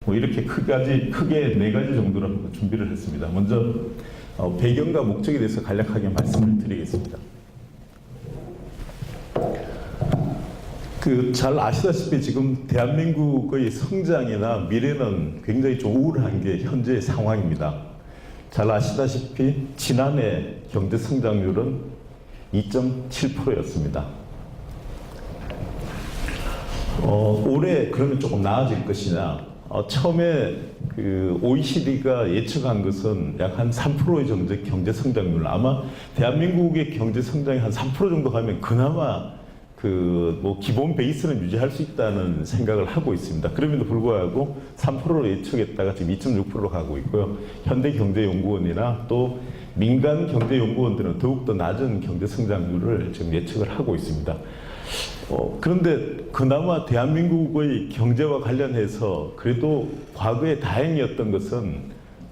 뭐 이렇게 크게 네 가지 정도로 준비를 했습니다. 먼저 배경과 목적에 대해서 간략하게 말씀을 드리겠습니다. 잘 아시다시피 지금 대한민국의 성장이나 미래는 굉장히 좀 우울한 게 현재의 상황입니다. 잘 아시다시피 지난해 경제 성장률은 2.7%였습니다. 올해 그러면 조금 나아질 것이냐? 처음에 OECD가 예측한 것은 약 한 3%의 경제 성장률. 아마 대한민국의 경제 성장이 한 3% 정도 가면 그나마 기본 베이스는 유지할 수 있다는 생각을 하고 있습니다. 그럼에도 불구하고 3%로 예측했다가 지금 2.6%로 가고 있고요. 현대경제연구원이나 또 민간 경제연구원들은 더욱더 낮은 경제 성장률을 지금 예측을 하고 있습니다. 그런데 그나마 대한민국의 경제와 관련해서 그래도 과거에 다행이었던 것은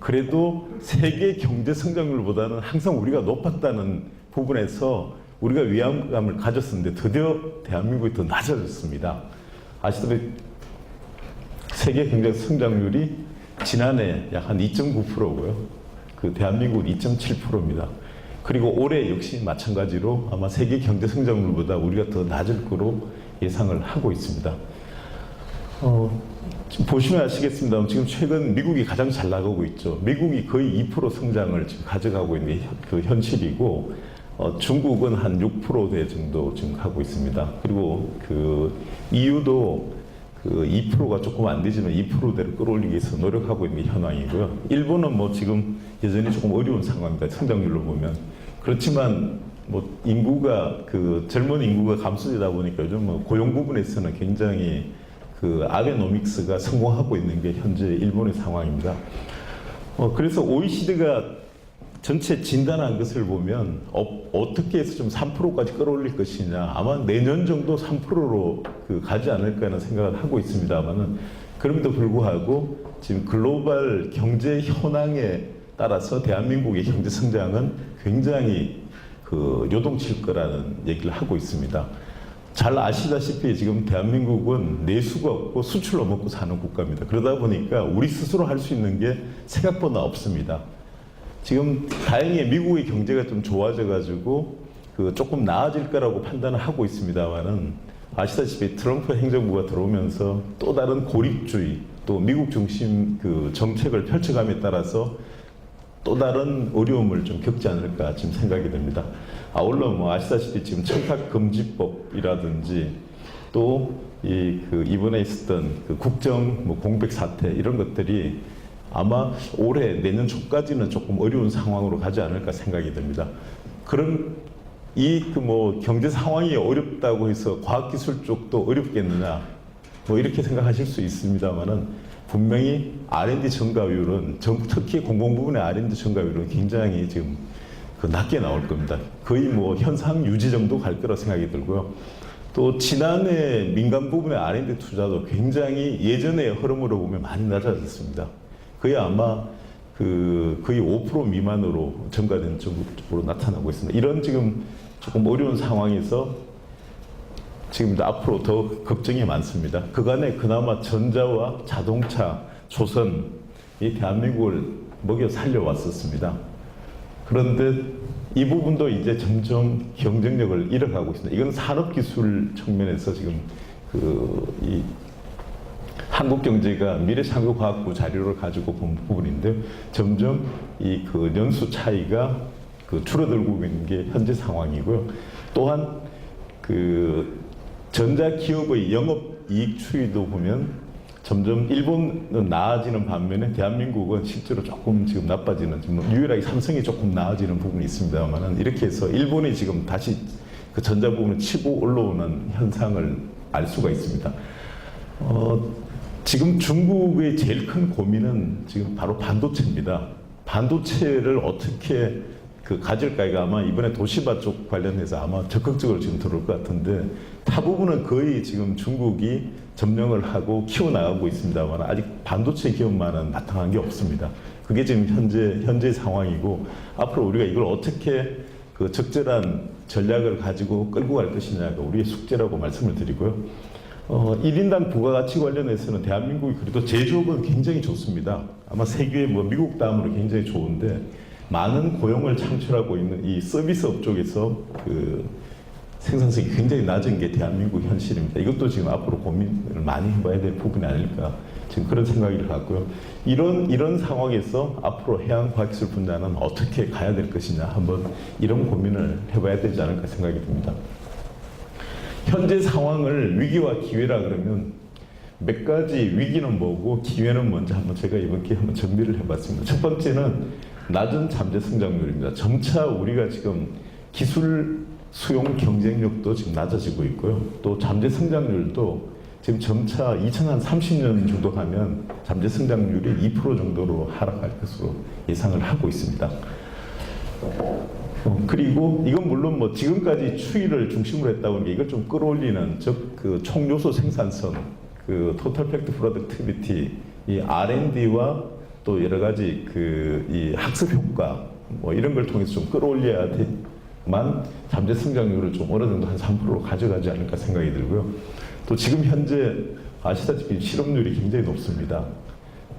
그래도 세계 경제 성장률보다는 항상 우리가 높았다는 부분에서 우리가 위안감을 가졌었는데 드디어 대한민국이 더 낮아졌습니다. 아시다시피 세계 경제 성장률이 지난해 약 한 2.9%고요. 대한민국은 2.7%입니다. 그리고 올해 역시 마찬가지로 아마 세계 경제 성장률보다 우리가 더 낮을 거로 예상을 하고 있습니다. 지금 보시면 아시겠습니다. 지금 최근 미국이 가장 잘 나가고 있죠. 미국이 거의 2% 성장을 지금 가져가고 있는 현실이고, 중국은 한 6%대 정도 지금 하고 있습니다. 그리고 EU도 2%가 조금 안 되지만 2%대로 끌어올리기 위해서 노력하고 있는 현황이고요. 일본은 뭐 지금 여전히 조금 어려운 상황입니다. 성장률로 보면. 그렇지만 인구가 젊은 인구가 감소되다 보니까 요즘 고용 부분에서는 굉장히 아베노믹스가 성공하고 있는 게 현재 일본의 상황입니다. 그래서 OECD가 전체 진단한 것을 보면 어떻게 해서 좀 3%까지 끌어올릴 것이냐, 아마 내년 정도 3%로 가지 않을까 하는 생각을 하고 있습니다만은, 그럼에도 불구하고 지금 글로벌 경제 현황에 따라서 대한민국의 경제 성장은 굉장히 요동칠 거라는 얘기를 하고 있습니다. 잘 아시다시피 지금 대한민국은 내수가 없고 수출로 먹고 사는 국가입니다. 그러다 보니까 우리 스스로 할 수 있는 게 생각보다 없습니다. 지금 다행히 미국의 경제가 좀 좋아져가지고 조금 나아질 거라고 판단을 하고 있습니다만은, 아시다시피 트럼프 행정부가 들어오면서 또 다른 고립주의, 또 미국 중심 정책을 펼쳐감에 따라서 또 다른 어려움을 좀 겪지 않을까 지금 생각이 됩니다. 아울러 아시다시피 지금 청탁금지법이라든지 또 이번에 있었던 국정 공백 사태, 이런 것들이 아마 올해 내년 초까지는 조금 어려운 상황으로 가지 않을까 생각이 됩니다. 그럼 경제 상황이 어렵다고 해서 과학기술 쪽도 어렵겠느냐, 이렇게 생각하실 수 있습니다만은, 분명히 R&D 증가율은 특히 공공부문의 R&D 증가율은 굉장히 지금 낮게 나올 겁니다. 거의 현상 유지 정도 갈 거라 생각이 들고요. 또 지난해 민간 부분의 R&D 투자도 굉장히 예전의 흐름으로 보면 많이 낮아졌습니다. 거의 아마 거의 5% 미만으로 증가된 쪽으로 나타나고 있습니다. 이런 지금 조금 어려운 상황에서 지금 앞으로 더 걱정이 많습니다. 그간에 그나마 전자와 자동차, 조선이 대한민국을 먹여 살려왔었습니다. 그런데 이 부분도 이제 점점 경쟁력을 잃어가고 있습니다. 이건 산업기술 측면에서 지금 이 한국 경제가 미래창조과학부 자료를 가지고 본 부분인데, 점점 연수 차이가 줄어들고 있는 게 현재 상황이고요. 또한 전자기업의 영업이익 추이도 보면 점점 일본은 나아지는 반면에 대한민국은 실제로 조금 지금 나빠지는, 유일하게 삼성이 조금 나아지는 부분이 있습니다만, 이렇게 해서 일본이 지금 다시 전자 부분을 치고 올라오는 현상을 알 수가 있습니다. 지금 중국의 제일 큰 고민은 지금 바로 반도체입니다. 반도체를 어떻게 가질까가 아마 이번에 도시바 쪽 관련해서 아마 적극적으로 지금 들어올 것 같은데, 타 부분은 거의 지금 중국이 점령을 하고 키워나가고 있습니다만, 아직 반도체 기업만은 나타난 게 없습니다. 그게 지금 현재 상황이고, 앞으로 우리가 이걸 어떻게 적절한 전략을 가지고 끌고 갈 것이냐가 우리의 숙제라고 말씀을 드리고요. 1인당 부가가치 관련해서는 대한민국이 그래도 제조업은 굉장히 좋습니다. 아마 세계 뭐 미국 다음으로 굉장히 좋은데 많은 고용을 창출하고 있는 이 서비스업 쪽에서 그 생산성이 굉장히 낮은 게 대한민국 현실입니다. 이것도 지금 앞으로 고민을 많이 해봐야 될 부분이 아닐까 지금 그런 생각이 갖고요. 이런 상황에서 앞으로 해양과학기술 분야는 어떻게 가야 될 것이냐 한번 이런 고민을 해봐야 되지 않을까 생각이 듭니다. 현재 상황을 위기와 기회라 그러면 몇 가지 위기는 뭐고 기회는 뭔지 한번 제가 이번 기회에 한번 정리를 해봤습니다. 첫 번째는 낮은 잠재 성장률입니다. 점차 우리가 지금 기술 수용 경쟁력도 지금 낮아지고 있고요. 또 잠재 성장률도 지금 점차 2030년 정도 가면 잠재 성장률이 2% 정도로 하락할 것으로 예상을 하고 있습니다. 그리고 이건 물론 뭐 지금까지 추이를 중심으로 했다고 하는 게 이걸 좀 끌어올리는 즉 그 총요소 생산성, 그 토탈 팩트 프로덕티비티, 이 R&D와 또 여러 가지 그 이 학습 효과 뭐 이런 걸 통해서 좀 끌어올려야만 잠재 성장률을 좀 어느 정도 한 3%로 가져가지 않을까 생각이 들고요. 또 지금 현재 아시다시피 실업률이 굉장히 높습니다.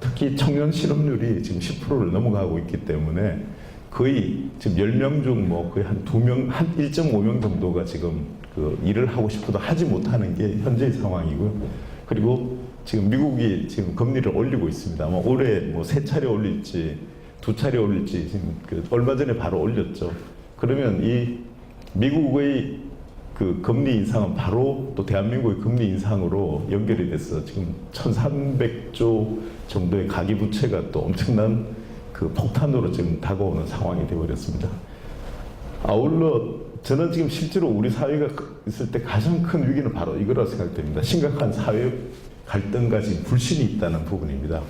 특히 청년 실업률이 지금 10%를 넘어가고 있기 때문에 거의 지금 10명 중 뭐 거의 한 2명, 한 1.5명 정도가 지금 그 일을 하고 싶어도 하지 못하는 게 현재의 상황이고요. 그리고 지금 미국이 지금 금리를 올리고 있습니다. 아마 올해 뭐 3차례 올릴지 2차례 올릴지 지금 그 얼마 전에 바로 올렸죠. 그러면 이 미국의 그 금리 인상은 바로 또 대한민국의 금리 인상으로 연결이 돼서 지금 1,300조 정도의 가계부채가 또 엄청난 그 폭탄으로 지금 다가오는 상황이 되어버렸습니다. 아울러 저는 지금 실제로 우리 사회가 있을 때 가장 큰 위기는 바로 이거라고 생각됩니다. 심각한 사회 갈등과 지금 불신이 있다는 부분입니다.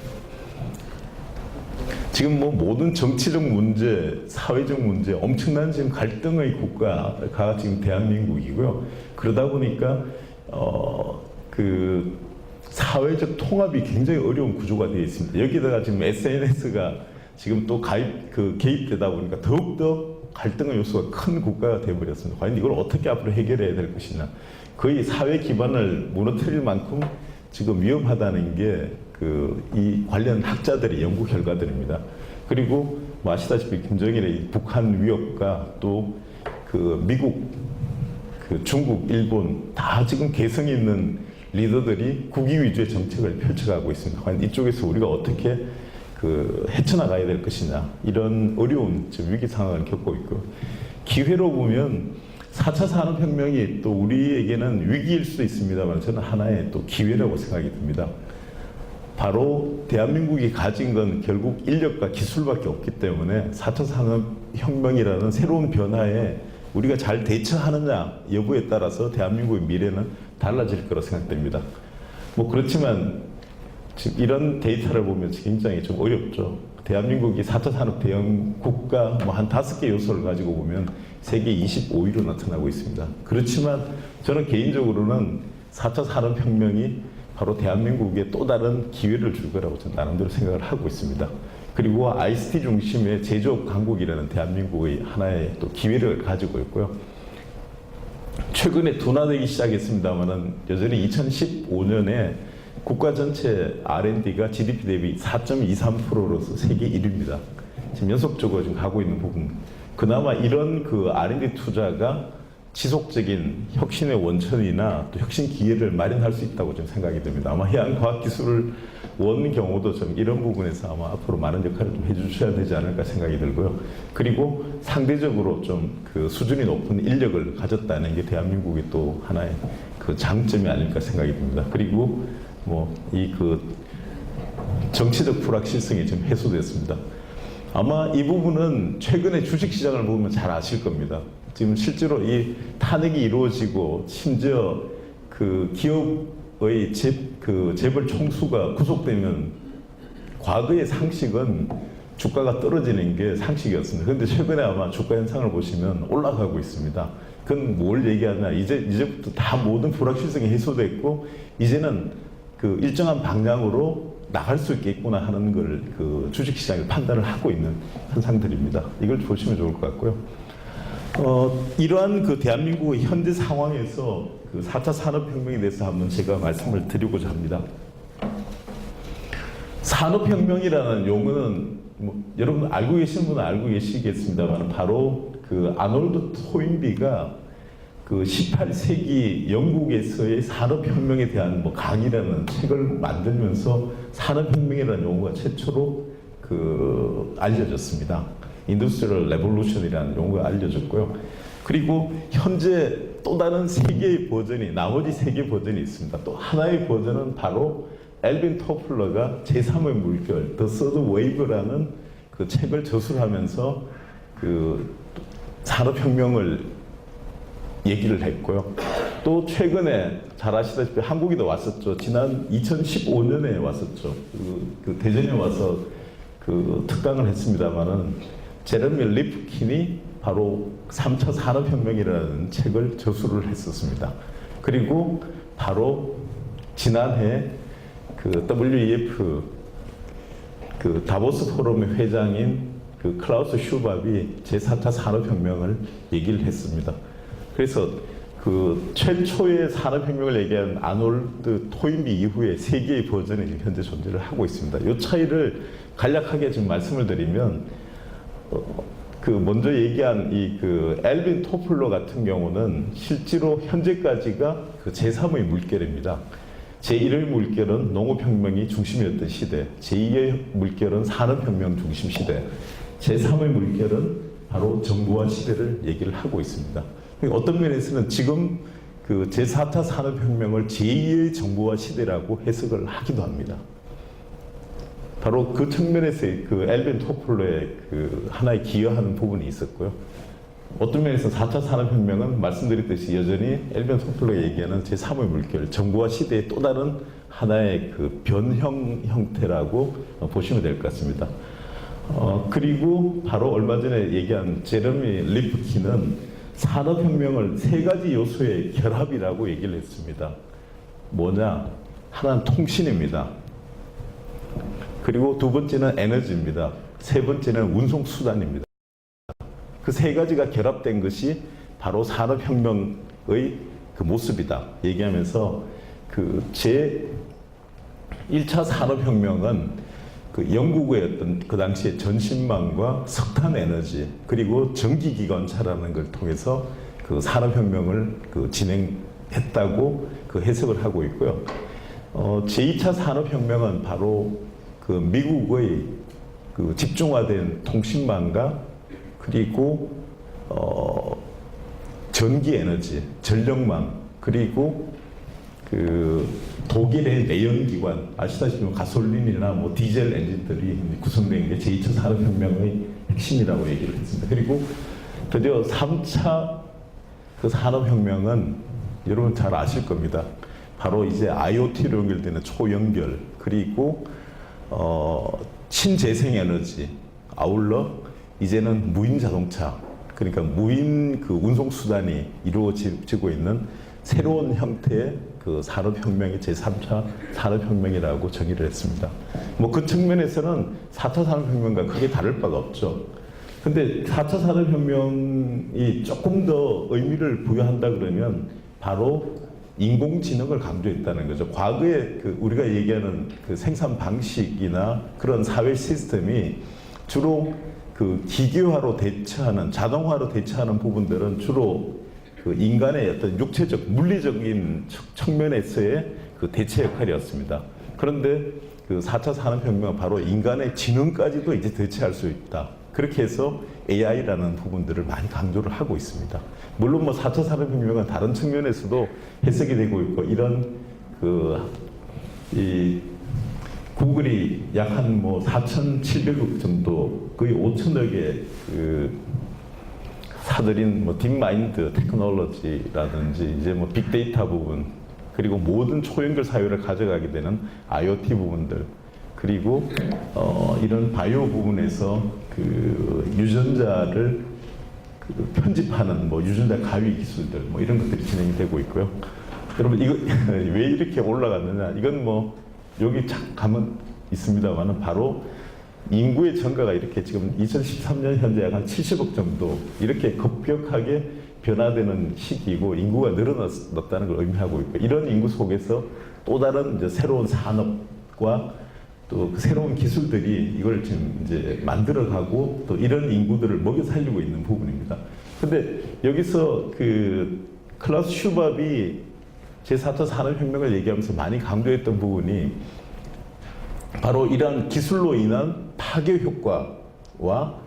지금 뭐 모든 정치적 문제, 사회적 문제, 엄청난 지금 갈등의 국가가 지금 대한민국이고요. 그러다 보니까 그 사회적 통합이 굉장히 어려운 구조가 되어 있습니다. 여기다가 지금 SNS가 지금 또 개입되다 보니까 더욱더 갈등의 요소가 큰 국가가 되어버렸습니다. 과연 이걸 어떻게 앞으로 해결해야 될 것이냐. 거의 사회 기반을 무너뜨릴 만큼 지금 위험하다는 게 이 관련 학자들의 연구 결과들입니다. 그리고 뭐 아시다시피 김정일의 북한 위협과 또 그 미국, 그 중국, 일본 다 지금 개성 있는 리더들이 국위 위주의 정책을 펼쳐가고 있습니다. 과연 이쪽에서 우리가 어떻게 헤쳐나가야 될 것이냐 이런 어려운 지금 위기 상황을 겪고 있고 기회로 보면 4차 산업혁명이 또 우리에게는 위기일 수도 있습니다만 저는 하나의 또 기회라고 생각이 듭니다. 바로 대한민국이 가진 건 결국 인력과 기술밖에 없기 때문에 4차 산업혁명이라는 새로운 변화에 우리가 잘 대처하느냐 여부에 따라서 대한민국의 미래는 달라질 거라 생각됩니다. 뭐 그렇지만 지금 이런 데이터를 보면 굉장히 좀 어렵죠. 대한민국이 4차 산업 대형 국가 뭐 한 5개 요소를 가지고 보면 세계 25위로 나타나고 있습니다. 그렇지만 저는 개인적으로는 4차 산업혁명이 바로 대한민국에 또 다른 기회를 줄 거라고 저는 나름대로 생각을 하고 있습니다. 그리고 ICT 중심의 제조업 강국이라는 대한민국의 하나의 또 기회를 가지고 있고요. 최근에 둔화되기 시작했습니다만은 여전히 2015년에 국가 전체 R&D가 GDP 대비 4.23%로서 세계 1위입니다. 지금 연속적으로 지금 가고 있는 부분. 그나마 이런 그 R&D 투자가 지속적인 혁신의 원천이나 또 혁신 기회를 마련할 수 있다고 저는 생각이 듭니다. 아마 해양과학기술을 원 경우도 좀 이런 부분에서 아마 앞으로 많은 역할을 좀 해주셔야 되지 않을까 생각이 들고요. 그리고 상대적으로 좀 그 수준이 높은 인력을 가졌다는 게 대한민국의 또 하나의 그 장점이 아닐까 생각이 듭니다. 그리고 뭐 이 정치적 불확실성이 좀 해소됐습니다. 아마 이 부분은 최근에 주식시장을 보면 잘 아실 겁니다. 지금 실제로 이 탄핵이 이루어지고 심지어 그 기업의 재벌 총수가 구속되면 과거의 상식은 주가가 떨어지는 게 상식이었습니다. 그런데 최근에 아마 주가 현상을 보시면 올라가고 있습니다. 그건 뭘 얘기하냐. 이제부터 다 모든 불확실성이 해소됐고 이제는 그 일정한 방향으로 나갈 수 있겠구나 하는 걸 그 주식시장이 판단을 하고 있는 현상들입니다. 이걸 보시면 좋을 것 같고요. 이러한 그 대한민국의 현재 상황에서 그 4차 산업혁명에 대해서 한번 제가 말씀을 드리고자 합니다. 산업혁명이라는 용어는 여러분 알고 계시는 분은 알고 계시겠습니다만 바로 그 아놀드 토인비가 그 18세기 영국에서의 산업혁명에 대한 강의라는 책을 만들면서 산업혁명이라는 용어가 최초로 알려졌습니다. 인더스트리얼 레볼루션이라는 용어가 알려졌고요. 그리고 현재 또 다른 세 개의 버전이, 나머지 세 개의 버전이 있습니다. 또 하나의 버전은 바로 엘빈 토플러가 제3의 물결, The Third Wave라는 그 책을 저술하면서 그 산업혁명을 얘기를 했고요. 또 최근에 잘 아시다시피 한국에도 왔었죠. 지난 2015년에 왔었죠. 그 대전에 와서 그 특강을 했습니다만은 제레미 리프킨이 바로 3차 산업혁명이라는 책을 저술을 했었습니다. 그리고 바로 지난해 그 WEF 그 다보스 포럼의 회장인 그 클라우스 슈밥이 제4차 산업혁명을 얘기를 했습니다. 그래서 그 최초의 산업혁명을 얘기한 아놀드 토인비 이후에 세 개의 버전이 현재 존재를 하고 있습니다. 이 차이를 간략하게 좀 말씀을 드리면, 그 먼저 얘기한 이 그 엘빈 토플러 같은 경우는 실제로 현재까지가 그 제3의 물결입니다. 제1의 물결은 농업혁명이 중심이었던 시대, 제2의 물결은 산업혁명 중심 시대, 제3의 물결은 바로 정보화 시대를 얘기를 하고 있습니다. 어떤 면에서는 지금 그 제4차 산업혁명을 제2의 정보화 시대라고 해석을 하기도 합니다. 바로 그 측면에서 그 엘빈 토플러의 그 하나의 기여하는 부분이 있었고요. 어떤 면에서 4차 산업혁명은 말씀드렸듯이 여전히 엘빈 토플러가 얘기하는 제3의 물결, 정보화 시대의 또 다른 하나의 그 변형 형태라고 보시면 될 것 같습니다. 그리고 바로 얼마 전에 얘기한 제레미 리프킨은 산업혁명을 세 가지 요소의 결합이라고 얘기를 했습니다. 뭐냐? 하나는 통신입니다. 그리고 두 번째는 에너지입니다. 세 번째는 운송수단입니다. 그 세 가지가 결합된 것이 바로 산업혁명의 그 모습이다. 얘기하면서 그 제1차 산업혁명은 그 영국의 어떤 그 당시의 전신망과 석탄 에너지 그리고 전기기관차라는 걸 통해서 그 산업혁명을 그 진행했다고 그 해석을 하고 있고요. 제2차 산업혁명은 바로 그 미국의 그 집중화된 통신망과 그리고 전기 에너지, 전력망 그리고 그 독일의 내연기관 아시다시피 가솔린이나 뭐 디젤 엔진들이 구성된 게 제2차 산업혁명의 핵심이라고 얘기를 했습니다. 그리고 드디어 3차 그 산업혁명은 여러분 잘 아실 겁니다. 바로 이제 IoT로 연결되는 초연결 그리고 신재생에너지 아울러 이제는 무인 자동차 그러니까 무인 그 운송수단이 이루어지고 있는 새로운 형태의 그 산업혁명의 제3차 산업혁명이라고 정의를 했습니다. 뭐 그 측면에서는 4차 산업혁명과 크게 다를 바가 없죠. 근데 4차 산업혁명이 조금 더 의미를 부여한다 그러면 바로 인공지능을 강조했다는 거죠. 과거에 그 우리가 얘기하는 그 생산 방식이나 그런 사회 시스템이 주로 그 기계화로 대처하는, 자동화로 대처하는 부분들은 주로 그 인간의 어떤 육체적, 물리적인 측면에서의 그 대체 역할이었습니다. 그런데 그 4차 산업혁명은 바로 인간의 지능까지도 이제 대체할 수 있다. 그렇게 해서 AI라는 부분들을 많이 강조를 하고 있습니다. 물론 뭐 4차 산업혁명은 다른 측면에서도 해석이 되고 있고, 이런 이 구글이 약 한 뭐 4,700억 정도, 거의 5천억의 그 사들인 뭐 딥마인드 테크놀로지라든지 이제 뭐 빅데이터 부분, 그리고 모든 초연결 사회를 가져가게 되는 IoT 부분들, 그리고 이런 바이오 부분에서 그 유전자를 그 편집하는 뭐 유전자 가위 기술들 뭐 이런 것들이 진행이 되고 있고요. 여러분 이거 왜 이렇게 올라갔느냐? 이건 뭐 여기 착 가면 있습니다만은 바로 인구의 증가가 이렇게 지금 2013년 현재 약 한 70억 정도 이렇게 급격하게 변화되는 시기이고 인구가 늘어났다는 걸 의미하고 있고 이런 인구 속에서 또 다른 이제 새로운 산업과 또 그 새로운 기술들이 이걸 지금 이제 만들어가고 또 이런 인구들을 먹여 살리고 있는 부분입니다. 근데 여기서 그 클라우스 슈밥이 제4차 산업혁명을 얘기하면서 많이 강조했던 부분이 바로 이러한 기술로 인한 파괴 효과와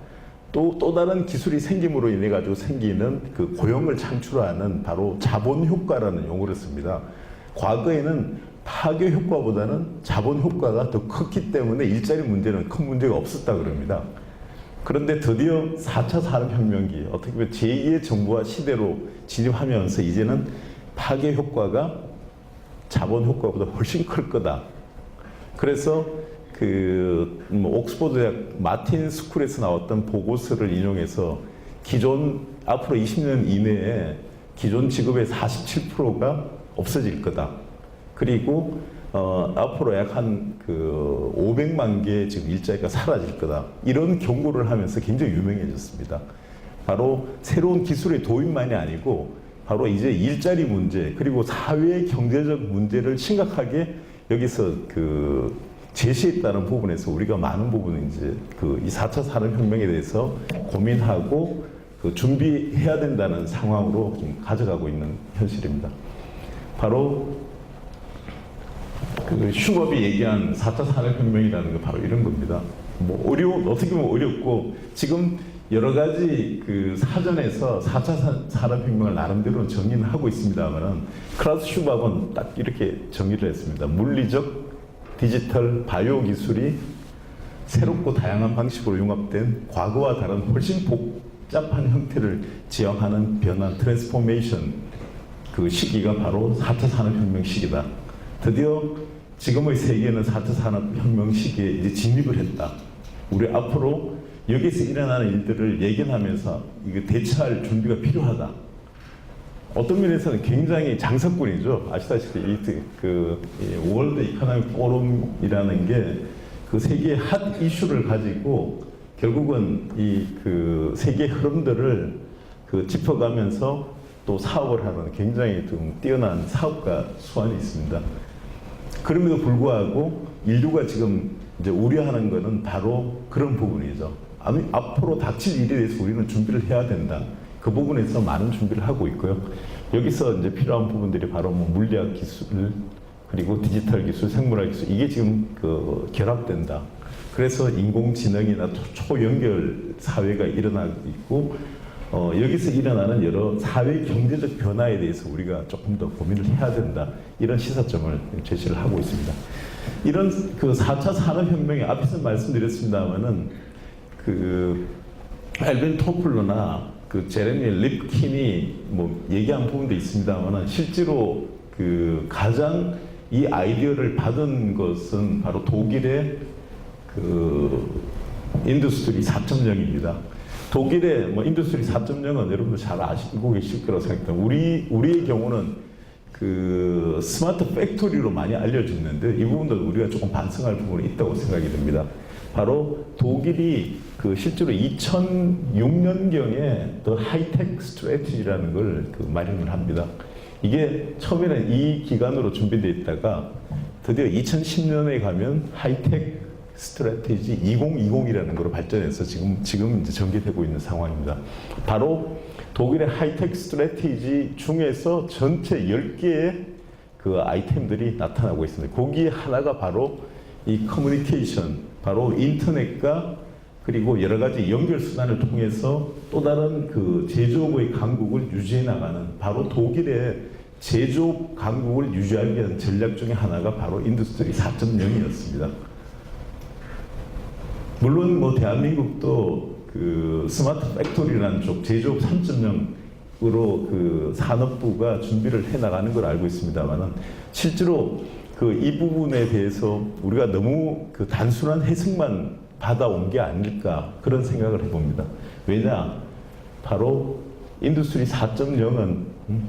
또 다른 기술이 생김으로 인해 가지고 생기는 그 고용을 창출하는 바로 자본 효과라는 용어를 씁니다. 과거에는 파괴 효과보다는 자본 효과가 더 컸기 때문에 일자리 문제는 큰 문제가 없었다 그럽니다. 그런데 드디어 4차 산업혁명기 어떻게 보면 제2의 정부화 시대로 진입하면서 이제는 파괴 효과가 자본 효과보다 훨씬 클 거다. 그래서 옥스퍼드 대학 마틴 스쿨에서 나왔던 보고서를 인용해서 기존 앞으로 20년 이내에 기존 직업의 47%가 없어질 거다. 그리고 앞으로 약 한 500만 개의 지금 일자리가 사라질 거다. 이런 경고를 하면서 굉장히 유명해졌습니다. 바로 새로운 기술의 도입만이 아니고 바로 이제 일자리 문제 그리고 사회 경제적 문제를 심각하게 여기서 제시했다는 부분에서 우리가 많은 부분을 이제 이 4차 산업혁명에 대해서 고민하고 준비해야 된다는 상황으로 좀 가져가고 있는 현실입니다. 바로 슈밥이 얘기한 4차 산업혁명이라는 게 바로 이런 겁니다. 어떻게 보면 어렵고, 지금 여러 가지 사전에서 4차 산업혁명을 나름대로 정의는 하고 있습니다만은, 클라우스 슈밥은 딱 이렇게 정의를 했습니다. 물리적, 디지털, 바이오 기술이 새롭고 다양한 방식으로 융합된 과거와 다른 훨씬 복잡한 형태를 지향하는 변화, 트랜스포메이션, 그 시기가 바로 4차 산업혁명 시기다. 드디어 지금의 세계는 4차 산업혁명 시기에 이제 진입을 했다. 우리 앞으로 여기서 일어나는 일들을 예견하면서 이거 대처할 준비가 필요하다. 어떤 면에서는 굉장히 장사꾼이죠. 아시다시피 이 월드 이코노믹 포럼이라는 게 그 세계의 핫 이슈를 가지고 결국은 이 세계 흐름들을 짚어가면서 또 사업을 하는 굉장히 좀 뛰어난 사업가 수완이 있습니다. 그럼에도 불구하고 인류가 지금 이제 우려하는 것은 바로 그런 부분이죠. 앞으로 닥칠 일에 대해서 우리는 준비를 해야 된다. 그 부분에서 많은 준비를 하고 있고요. 여기서 이제 필요한 부분들이 바로 물리학 기술, 그리고 디지털 기술, 생물학 기술, 이게 지금 결합된다. 그래서 인공지능이나 초연결 사회가 일어나고 있고, 여기서 일어나는 여러 사회 경제적 변화에 대해서 우리가 조금 더 고민을 해야 된다. 이런 시사점을 제시를 하고 있습니다. 이런 4차 산업혁명에 앞에서 말씀드렸습니다만은 엘빈 토플러나 제레미 립킨이 얘기한 부분도 있습니다만은 실제로 가장 이 아이디어를 받은 것은 바로 독일의 인더스트리 4.0입니다. 독일의 인더스트리 4.0은 여러분들 잘 아시고 계실 거라고 생각합니다. 우리의 경우는 스마트 팩토리로 많이 알려졌는데 이 부분도 우리가 조금 반성할 부분이 있다고 생각이 듭니다. 바로 독일이 실제로 2006년경에 더 하이텍 스트래티지라는 걸 마련을 합니다. 이게 처음에는 이 기간으로 준비되어 있다가 드디어 2010년에 가면 하이텍 스트래티지 2020이라는 걸로 발전해서 지금 이제 전개되고 있는 상황입니다. 바로 독일의 하이텍 스트래티지 중에서 전체 10개의 아이템들이 나타나고 있습니다. 거기에 하나가 바로 이 커뮤니케이션, 바로 인터넷과 그리고 여러 가지 연결 수단을 통해서 또 다른 제조업의 강국을 유지해 나가는, 바로 독일의 제조업 강국을 유지하기 위한 전략 중에 하나가 바로 인더스트리 4.0이었습니다. 물론 대한민국도 스마트 팩토리라는 쪽 제조업 3.0으로 산업부가 준비를 해 나가는 걸 알고 있습니다만은, 실제로 이 부분에 대해서 우리가 너무 단순한 해석만 받아온 게 아닐까, 그런 생각을 해봅니다. 왜냐, 바로 인더스트리 4.0은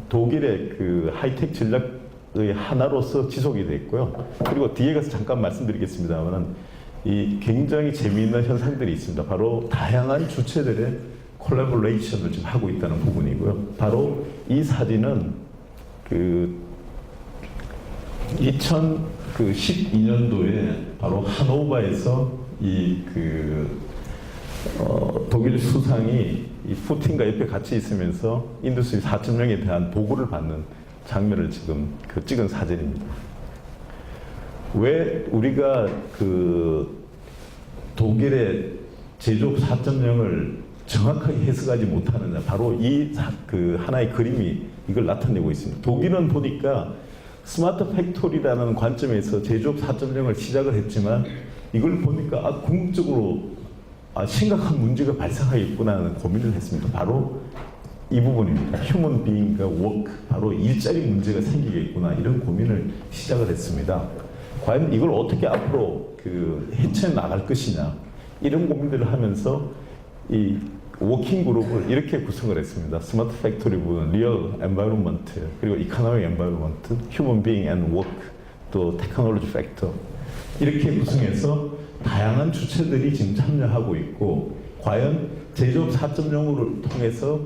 독일의 하이텍 전략의 하나로서 지속이 됐고요. 그리고 뒤에 가서 잠깐 말씀드리겠습니다만은, 이 굉장히 재미있는 현상들이 있습니다. 바로 다양한 주체들의 콜라보레이션을 지금 하고 있다는 부분이고요. 바로 이 사진은 그 2012년도에 바로 하노바에서 독일 수상이 이 푸틴과 옆에 같이 있으면서 인더스트리 4.0에 대한 보고를 받는 장면을 지금 찍은 사진입니다. 왜 우리가 독일의 제조업 4.0을 정확하게 해석하지 못하느냐, 바로 이 하나의 그림이 이걸 나타내고 있습니다. 독일은 보니까 스마트 팩토리라는 관점에서 제조업 4.0을 시작을 했지만 이걸 보니까 궁극적으로 심각한 문제가 발생하겠구나 하는 고민을 했습니다. 바로 이 부분입니다. 휴먼 비잉과 워크, 바로 일자리 문제가 생기겠구나, 이런 고민을 시작을 했습니다. 과연 이걸 어떻게 앞으로 헤쳐나갈 것이냐, 이런 고민들을 하면서 이 워킹 그룹을 이렇게 구성을 했습니다. 스마트 팩토리 부분, 리얼 엔바이런먼트, 그리고 이코노믹 엔바이런먼트, 휴먼 비잉 앤 워크, 또 테크놀로지 팩터, 이렇게 구성해서 다양한 주체들이 지금 참여하고 있고, 과연 제조업 4.0을 통해서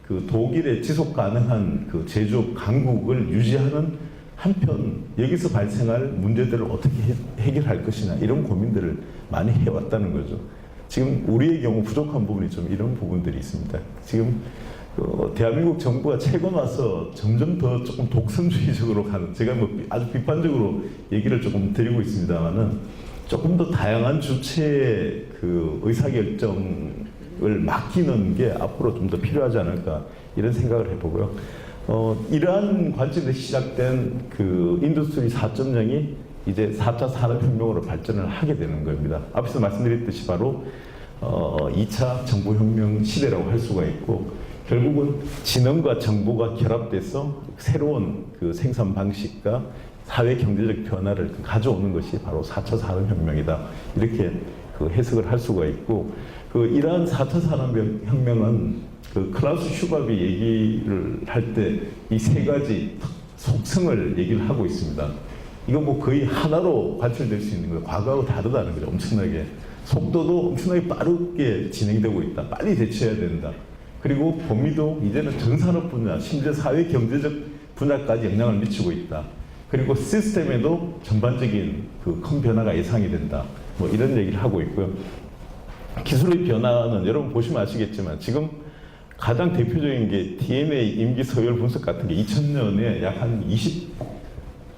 독일의 지속 가능한 제조업 강국을 유지하는 한편 여기서 발생할 문제들을 어떻게 해결할 것이냐, 이런 고민들을 많이 해왔다는 거죠. 지금 우리의 경우 부족한 부분이 좀 이런 부분들이 있습니다. 지금 대한민국 정부가 최근 와서 점점 더 조금 독선주의적으로 가는, 제가 아주 비판적으로 얘기를 조금 드리고 있습니다만은, 조금 더 다양한 주체의 의사결정을 맡기는 게 앞으로 좀 더 필요하지 않을까, 이런 생각을 해보고요. 이러한 관점에서 시작된 인더스트리 4.0이 이제 4차 산업혁명으로 발전을 하게 되는 겁니다. 앞에서 말씀드렸듯이 바로 2차 정보혁명 시대라고 할 수가 있고, 결국은 지능과 정보가 결합돼서 새로운 생산 방식과 사회 경제적 변화를 가져오는 것이 바로 4차 산업혁명이다, 이렇게 해석을 할 수가 있고, 이러한 4차 산업혁명은 클라우스 슈밥이 얘기를 할 때 이 세 가지 속성을 얘기를 하고 있습니다. 이건 거의 하나로 관철될 수 있는 거예요. 과거하고 다르다는 거죠. 엄청나게 속도도 엄청나게 빠르게 진행이 되고 있다. 빨리 대처해야 된다. 그리고 범위도 이제는 전 산업 분야, 심지어 사회 경제적 분야까지 영향을 미치고 있다. 그리고 시스템에도 전반적인 큰 변화가 예상이 된다. 이런 얘기를 하고 있고요. 기술의 변화는 여러분 보시면 아시겠지만 지금 가장 대표적인 게 DNA 임기 서열 분석 같은 게 2000년에 약 한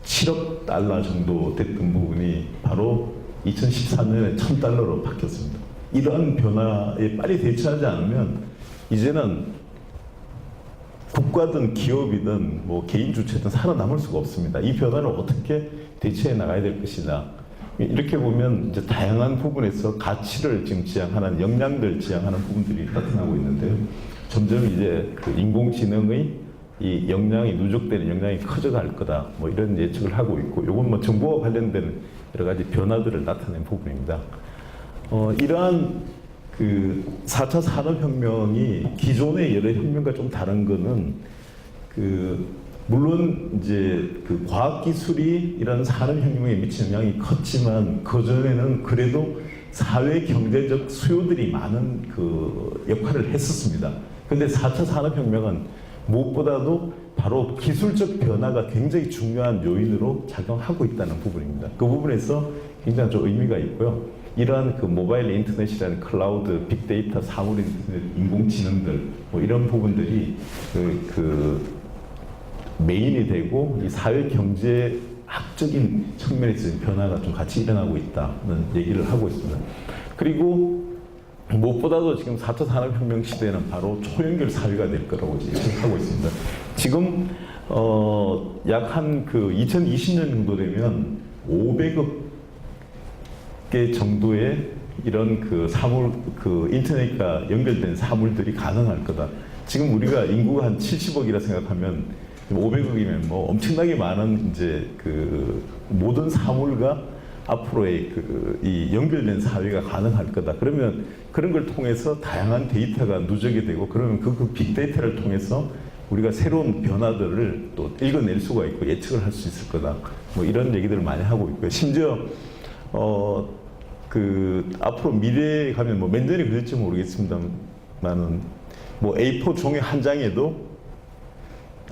27억 달러 정도 됐던 부분이 바로 2014년에 1000달러로 바뀌었습니다. 이러한 변화에 빨리 대처하지 않으면 이제는 국가든 기업이든 개인 주체든 살아남을 수가 없습니다. 이 변화를 어떻게 대처해 나가야 될 것이냐. 이렇게 보면 이제 다양한 부분에서 가치를 지금 지향하는, 역량들 지향하는 부분들이 나타나고 있는데요. 점점 이제 인공지능의 이 역량이, 누적되는 역량이 커져갈 거다. 이런 예측을 하고 있고, 요건 정보와 관련된 여러 가지 변화들을 나타낸 부분입니다. 이러한 4차 산업혁명이 기존의 여러 혁명과 좀 다른 거는 물론 이제 과학기술이 이런 산업혁명에 미친 영향이 컸지만 그전에는 그래도 사회 경제적 수요들이 많은 역할을 했었습니다. 근데 4차 산업혁명은 무엇보다도 바로 기술적 변화가 굉장히 중요한 요인으로 작용하고 있다는 부분입니다. 그 부분에서 굉장히 좀 의미가 있고요. 이러한 모바일 인터넷이라는 클라우드, 빅데이터, 사물 인터넷, 인공지능들 이런 부분들이 메인이 되고 이 사회 경제학적인 측면에서 변화가 좀 같이 일어나고 있다는 얘기를 하고 있습니다. 그리고 무엇보다도 지금 4차 산업혁명 시대는 바로 초연결 사회가 될 거라고 예측하고 있습니다. 지금 약 한 2020년 정도 되면 500억 개 정도의 이런 인터넷과 연결된 사물들이 가능할 거다. 지금 우리가 인구가 한 70억이라 생각하면 500억이면 엄청나게 많은 이제 모든 사물과 앞으로의 이 연결된 사회가 가능할 거다. 그러면 그런 걸 통해서 다양한 데이터가 누적이 되고, 그러면 그 빅데이터를 통해서 우리가 새로운 변화들을 또 읽어낼 수가 있고 예측을 할 수 있을 거다. 이런 얘기들을 많이 하고 있고요. 심지어 앞으로 미래에 가면 뭐 맨전이 그럴지 모르겠습니다만은 뭐 A4 종이 한 장에도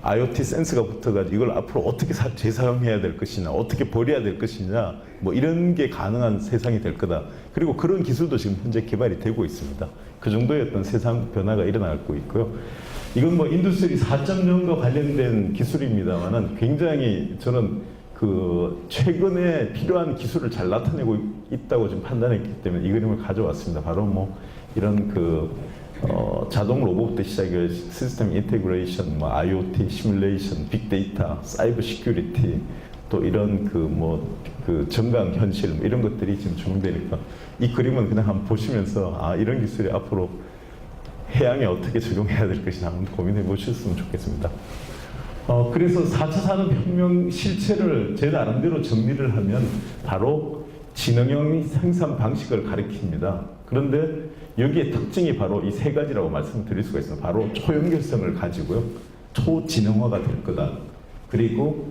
IoT 센서가 붙어가지고 이걸 앞으로 어떻게 재사용해야 될 것이냐, 어떻게 버려야 될 것이냐, 뭐 이런 게 가능한 세상이 될 거다. 그리고 그런 기술도 지금 현재 개발이 되고 있습니다. 그 정도의 어떤 세상 변화가 일어나고 있고요. 이건 뭐 인더스트리 4.0과 관련된 기술입니다만은 굉장히 저는 최근에 필요한 기술을 잘 나타내고 있다고 지금 판단했기 때문에 이 그림을 가져왔습니다. 바로 뭐 이런 자동 로봇부터 시작해 시스템 인테그레이션, 뭐 IoT, 시뮬레이션, 빅데이터, 사이버 시큐리티, 또 이런 정강 현실 이런 것들이 지금 적용되니까 이 그림은 그냥 한번 보시면서 이런 기술이 앞으로 해양에 어떻게 적용해야 될 것이냐 한번 고민해 보셨으면 좋겠습니다. 그래서 4차 산업혁명 실체를 제 나름대로 정리를 하면 바로 지능형 생산 방식을 가리킵니다. 그런데 여기에 특징이 바로 이 세 가지라고 말씀드릴 수가 있습니다. 바로 초연결성을 가지고요. 초지능화가 될 거다. 그리고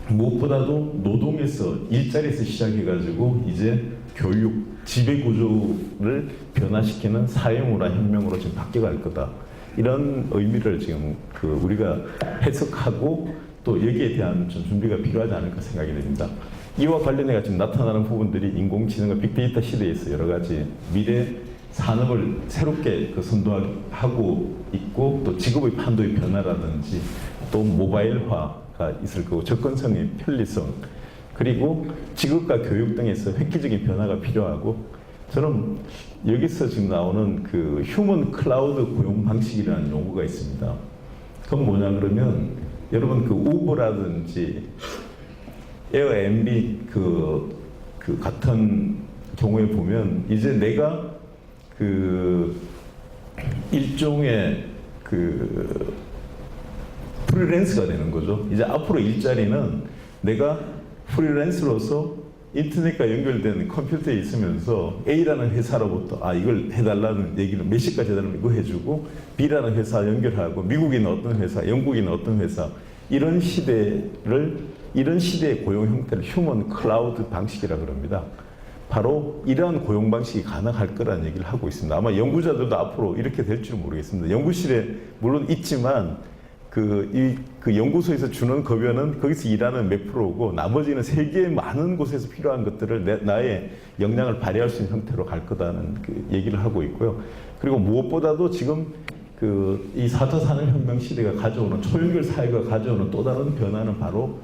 무엇보다도 노동에서 일자리에서 시작해가지고 이제 교육, 지배구조를 변화시키는 사회문화혁명으로 지금 바뀌어갈 거다. 이런 의미를 지금 우리가 해석하고 또 여기에 대한 좀 준비가 필요하지 않을까 생각이 됩니다. 이와 관련해서 지금 나타나는 부분들이 인공지능과 빅데이터 시대에서 여러 가지 미래 산업을 새롭게 선도하고 있고 또 직업의 판도의 변화라든지 또 모바일화가 있을 거고 접근성의 편리성 그리고 직업과 교육 등에서 획기적인 변화가 필요하고 저는 여기서 지금 나오는 휴먼 클라우드 고용 방식이라는 용어가 있습니다. 그건 뭐냐 그러면 여러분 우버라든지 에어앤비 같은 경우에 보면 이제 내가 일종의 프리랜서가 되는 거죠. 이제 앞으로 일자리는 내가 프리랜서로서 인터넷과 연결된 컴퓨터에 있으면서 A라는 회사로부터 이걸 해달라는 얘기를 몇 시까지 해달라면 이거 해주고 B라는 회사 연결하고 미국인 어떤 회사, 영국인 어떤 회사 이런 시대의 고용 형태를 휴먼 클라우드 방식이라고 합니다. 바로 이러한 고용 방식이 가능할 거라는 얘기를 하고 있습니다. 아마 연구자들도 앞으로 이렇게 될 줄 모르겠습니다. 연구실에 물론 있지만 연구소에서 주는 급여는 거기서 일하는 몇 프로고 나머지는 세계의 많은 곳에서 필요한 것들을 나의 역량을 발휘할 수 있는 형태로 갈 거다는 얘기를 하고 있고요. 그리고 무엇보다도 지금 이 4차 산업혁명 시대가 가져오는 초연결 사회가 가져오는 또 다른 변화는 바로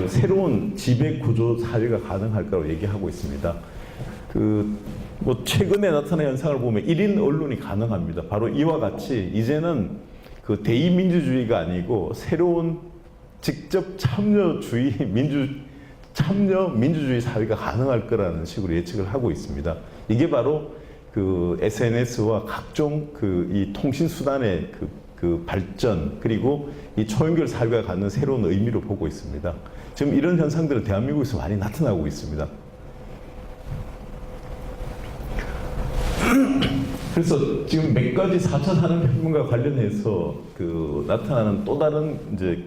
새로운 지배구조 사회가 가능할 거라고 얘기하고 있습니다. 최근에 나타난 현상을 보면 1인 언론이 가능합니다. 바로 이와 같이 이제는 대의민주주의가 아니고 새로운 직접 참여주의 민주주의 사회가 가능할 거라는 식으로 예측을 하고 있습니다. 이게 바로 SNS와 각종 이 통신 수단의 발전 그리고 이 초연결 사회가 갖는 새로운 의미로 보고 있습니다. 지금 이런 현상들은 대한민국에서 많이 나타나고 있습니다. 그래서 지금 몇 가지 4차 산업혁명과 관련해서 나타나는 또 다른 이제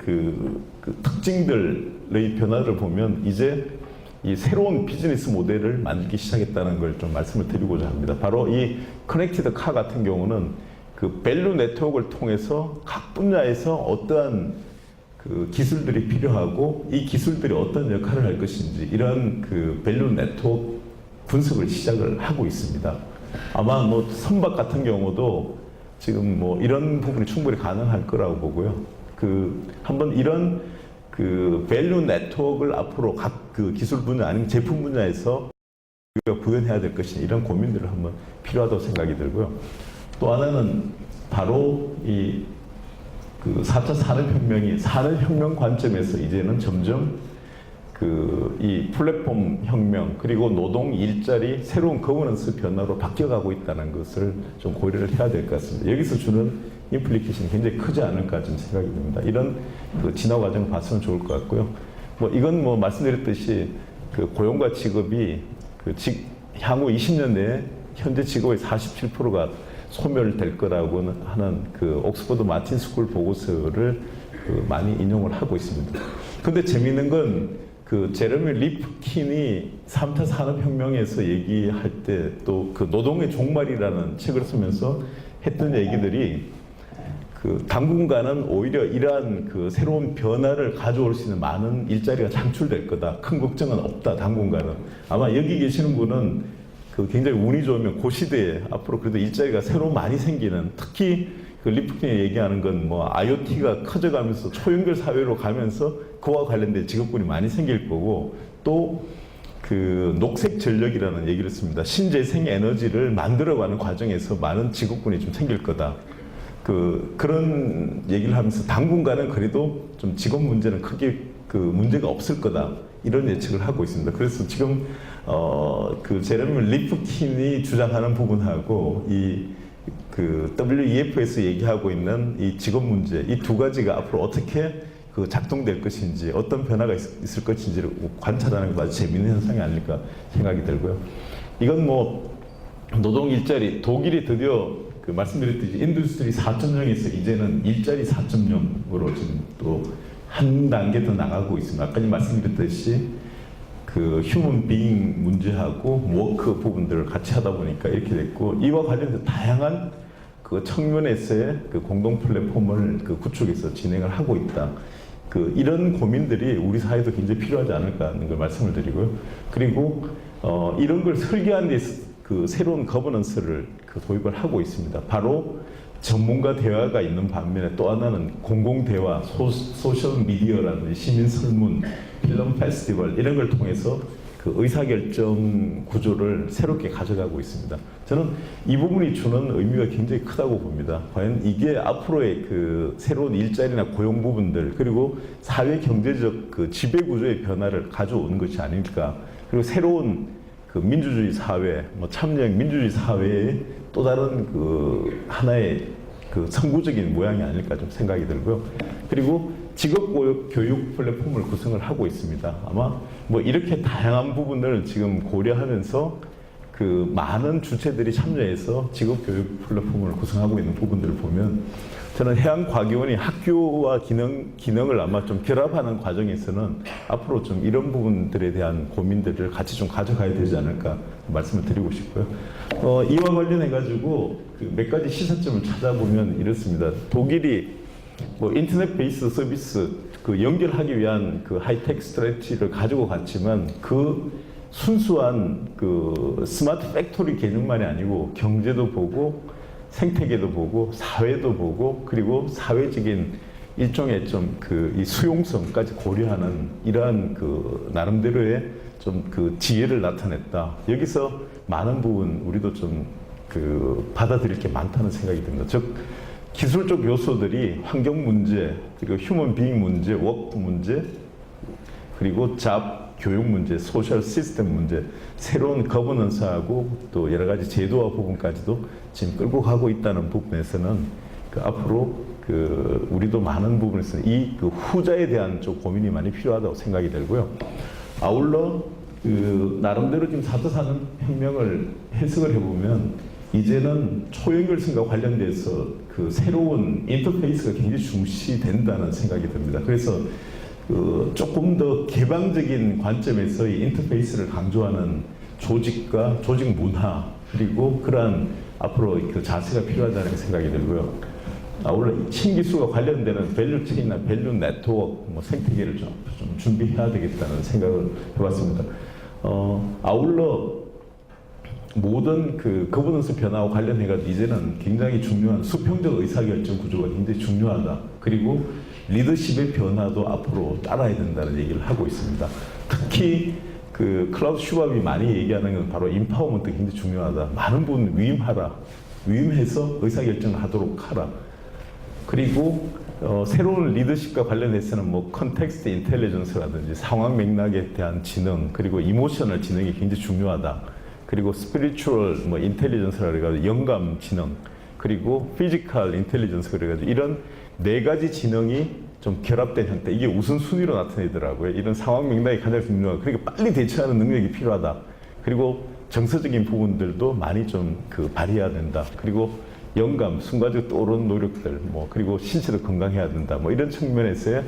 특징들의 변화를 보면 이제 이 새로운 비즈니스 모델을 만들기 시작했다는 걸 좀 말씀을 드리고자 합니다. 바로 이 커넥티드 카 같은 경우는 밸류 네트워크를 통해서 각 분야에서 어떠한 기술들이 필요하고 이 기술들이 어떤 역할을 할 것인지 이런 밸류 네트워크 분석을 시작을 하고 있습니다. 아마 선박 같은 경우도 지금 이런 부분이 충분히 가능할 거라고 보고요. 한번 이런 밸류 네트워크를 앞으로 각 기술 분야 아니면 제품 분야에서 우리가 구현해야 될 것이냐 이런 고민들을 한번 필요하다고 생각이 들고요. 또 하나는 바로 이 4차 산업혁명이 산업혁명 관점에서 이제는 점점 이 플랫폼 혁명 그리고 노동 일자리 새로운 거버넌스 변화로 바뀌어가고 있다는 것을 좀 고려를 해야 될 것 같습니다. 여기서 주는 임플리케이션이 굉장히 크지 않을까 좀 생각이 듭니다. 이런 진화 과정을 봤으면 좋을 것 같고요. 이건 말씀드렸듯이 고용과 직업이 향후 20년 내에 현재 직업의 47%가 소멸될 거라고 하는 옥스퍼드 마틴 스쿨 보고서를 많이 인용을 하고 있습니다. 근데 재미있는 건 그 제레미 리프킨이 3차 산업혁명에서 얘기할 때 또 그 노동의 종말이라는 책을 쓰면서 했던 얘기들이 그 당분간은 오히려 이러한 그 새로운 변화를 가져올 수 있는 많은 일자리가 창출될 거다. 큰 걱정은 없다. 당분간은. 아마 여기 계시는 분은 그 굉장히 운이 좋으면 그 시대에 앞으로 그래도 일자리가 새로 많이 생기는, 특히 그 리프킨이 얘기하는 건 뭐 IoT가 커져가면서 초연결 사회로 가면서 그와 관련된 직업군이 많이 생길 거고, 또 그 녹색 전력이라는 얘기를 씁니다. 신재생 에너지를 만들어가는 과정에서 많은 직업군이 좀 생길 거다. 그런 얘기를 하면서 당분간은 그래도 좀 직업 문제는 크게 그 문제가 없을 거다. 이런 예측을 하고 있습니다. 그래서 지금 그 제레미 리프킨이 주장하는 부분하고 그 WEF에서 얘기하고 있는 이 직업 문제, 이 두 가지가 앞으로 어떻게 그 작동될 것인지, 어떤 변화가 있을 것인지를 관찰하는 게 아주 재미있는 현상이 아닐까 생각이 들고요. 이건 뭐 노동 일자리, 독일이 드디어 그 말씀드렸듯이 인더스트리 4.0에서 이제는 일자리 4.0으로 지금 또 한 단계 더 나가고 있습니다. 아까 말씀드렸듯이 그 휴먼 비잉 문제하고 워크 부분들을 같이 하다 보니까 이렇게 됐고, 이와 관련해서 다양한 그 측면에서의 그 공동 플랫폼을 그 구축해서 진행을 하고 있다. 이런 고민들이 우리 사회도 굉장히 필요하지 않을까 하는 걸 말씀을 드리고요. 그리고 이런 걸 설계한 데서 그 새로운 거버넌스를 그 도입을 하고 있습니다. 바로 전문가 대화가 있는 반면에 또 하나는 공공 대화, 소셜 미디어라든지 시민 설문, 필름 페스티벌 이런 걸 통해서 그 의사결정 구조를 새롭게 가져가고 있습니다. 저는 이 부분이 주는 의미가 굉장히 크다고 봅니다. 과연 이게 앞으로의 그 새로운 일자리나 고용 부분들, 그리고 사회 경제적 그 지배 구조의 변화를 가져오는 것이 아닐까. 그리고 새로운 그 민주주의 사회, 뭐 참여형 민주주의 사회의 또 다른 그 하나의 그 선구적인 모양이 아닐까 좀 생각이 들고요. 그리고 직업교육 플랫폼을 구성을 하고 있습니다. 아마 뭐 이렇게 다양한 부분을 지금 고려하면서 그 많은 주체들이 참여해서 직업교육 플랫폼을 구성하고 있는 부분들을 보면, 저는 해양과기원이 학교와 기능을 아마 좀 결합하는 과정에서는 앞으로 좀 이런 부분들에 대한 고민들을 같이 좀 가져가야 되지 않을까 말씀을 드리고 싶고요. 이와 관련해가지고 그 몇 가지 시사점을 찾아보면 이렇습니다. 독일이 뭐 인터넷 베이스 서비스 그 연결하기 위한 그 하이텍 스트래티지를 가지고 갔지만, 그 순수한 그 스마트 팩토리 개념만이 아니고 경제도 보고 생태계도 보고 사회도 보고, 그리고 사회적인 일종의 좀 그 이 수용성까지 고려하는 이러한 그 나름대로의 좀 그 지혜를 나타냈다. 여기서 많은 부분 우리도 좀 그 받아들일 게 많다는 생각이 듭니다. 즉 기술적 요소들이 환경 문제, 그리고 휴먼 비잉 문제, 워크 문제, 그리고 잡 교육 문제, 소셜 시스템 문제, 새로운 거버넌스하고 또 여러 가지 제도화 부분까지도 지금 끌고 가고 있다는 부분에서는 그 앞으로 그 우리도 많은 부분에서 이 그 후자에 대한 좀 고민이 많이 필요하다고 생각이 들고요. 아울러 그 나름대로 지금 4차 산업혁명을 해석을 해보면, 이제는 초연결성과 관련돼서 그 새로운 인터페이스가 굉장히 중시된다는 생각이 듭니다. 그래서 그 조금 더 개방적인 관점에서 이 인터페이스를 강조하는 조직과 조직 문화, 그리고 그러한 앞으로 그 자세가 필요하다는 생각이 들고요. 아울러 신기술과 관련되는 밸류 체인이나 밸류 네트워크, 뭐 생태계를 좀 준비해야 되겠다는 생각을 해봤습니다. 아울러 모든 그 거버넌스 변화와 관련해가지고 이제는 굉장히 중요한 수평적 의사결정 구조가 굉장히 중요하다. 그리고 리더십의 변화도 앞으로 따라야 된다는 얘기를 하고 있습니다. 특히 그 클라우스 슈밥이 많이 얘기하는 건 바로 인파워먼트 굉장히 중요하다. 많은 부분 위임하라. 위임해서 의사결정을 하도록 하라. 그리고 새로운 리더십과 관련해서는 뭐 컨텍스트 인텔리전스라든지 상황 맥락에 대한 지능, 그리고 이모셔널 지능이 굉장히 중요하다. 그리고 스피리추얼 뭐 인텔리전스라 그래가지고 영감 지능, 그리고 피지컬 인텔리전스 그래가지고 이런 네 가지 지능이 좀 결합된 형태, 이게 우선순위로 나타내더라고요. 이런 상황 맥락이 가장 중요하고, 그러니까 빨리 대처하는 능력이 필요하다. 그리고 정서적인 부분들도 많이 좀 그 발휘해야 된다. 그리고 영감, 순간적으로 떠오르는 노력들, 뭐 그리고 신체도 건강해야 된다. 뭐 이런 측면에서의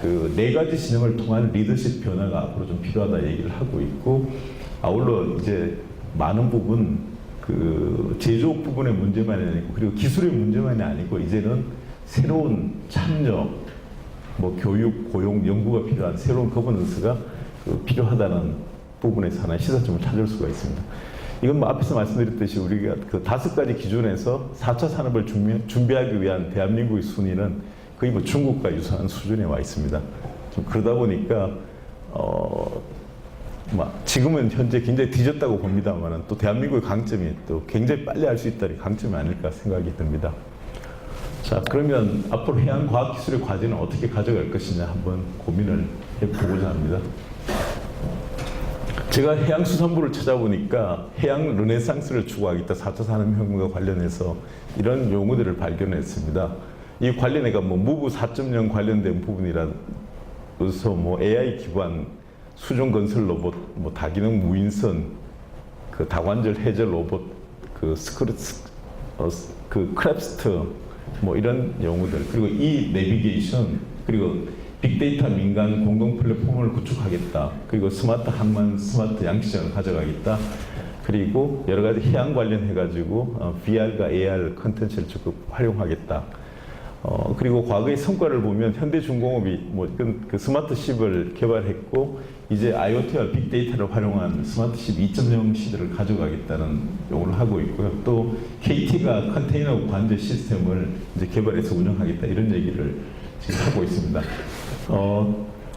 그 네 가지 진영을 통한 리더십 변화가 앞으로 좀 필요하다 얘기를 하고 있고, 아울러 이제 많은 부분 그 제조업 부분의 문제만이 아니고 그리고 기술의 문제만이 아니고 이제는 새로운 참여, 뭐 교육, 고용, 연구가 필요한 새로운 거버넌스가 필요하다는 부분에서 하나의 시사점을 찾을 수가 있습니다. 이건 뭐 앞에서 말씀드렸듯이 우리가 그 5가지 기준에서 4차 산업을 준비하기 위한 대한민국의 순위는 거의 뭐 중국과 유사한 수준에 와 있습니다. 좀 그러다 보니까 지금은 현재 굉장히 뒤졌다고 봅니다만 또 대한민국의 강점이 또 굉장히 빨리 할 수 있다는 강점이 아닐까 생각이 듭니다. 자, 그러면 앞으로 해양과학기술의 과제는 어떻게 가져갈 것이냐 한번 고민을 해보고자 합니다. 제가 해양수산부를 찾아보니까 해양 르네상스를 추구하겠다 4차 산업혁명과 관련해서 이런 용어들을 발견했습니다. 이 관련해가 뭐 무브 4.0 관련된 부분이라서 뭐 AI 기반 수중 건설 로봇, 뭐 다기능 무인선, 그 다관절 해저 로봇, 그 크랩스트, 뭐 이런 용어들, 그리고 이 내비게이션, 그리고 빅데이터 민간 공동 플랫폼을 구축하겠다. 그리고 스마트 항만, 스마트 양시장을 가져가겠다. 그리고 여러 가지 해양 관련해가지고 VR과 AR 컨텐츠를 적극 활용하겠다. 그리고 과거의 성과를 보면 현대중공업이 뭐 그 스마트십을 개발했고 이제 IoT와 빅데이터를 활용한 스마트십 2.0 시대를 가져가겠다는 용어를 하고 있고요. 또 KT가 컨테이너 관제 시스템을 이제 개발해서 운영하겠다 이런 얘기를 지금 하고 있습니다.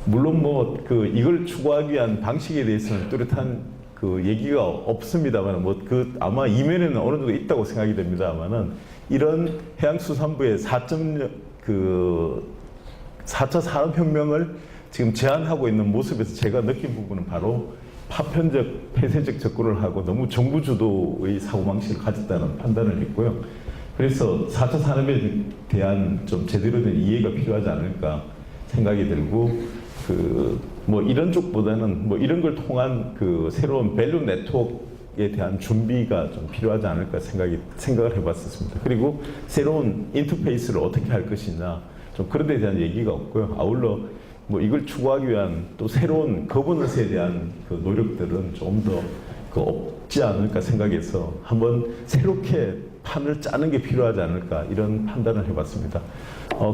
물론 뭐 이걸 추구하기 위한 방식에 대해서는 뚜렷한 그 얘기가 없습니다만 뭐 아마 이면에는 어느 정도 있다고 생각이 됩니다만은 이런 해양수산부의 4차 산업혁명을 지금 제안하고 있는 모습에서 제가 느낀 부분은 바로 파편적, 폐쇄적 접근을 하고 너무 정부 주도의 사고방식을 가졌다는 판단을 했고요. 그래서 4차 산업에 대한 좀 제대로 된 이해가 필요하지 않을까 생각이 들고, 뭐 이런 쪽보다는 뭐 이런 걸 통한 새로운 밸류 네트워크에 대한 준비가 좀 필요하지 않을까 생각을 해봤었습니다. 그리고 새로운 인터페이스를 어떻게 할 것이냐, 좀 그런 데 대한 얘기가 없고요. 아울러 뭐 이걸 추구하기 위한 또 새로운 거버넌스에 대한 노력들은 좀 더 없지 않을까 생각해서 한번 새롭게 판을 짜는 게 필요하지 않을까 이런 판단을 해봤습니다.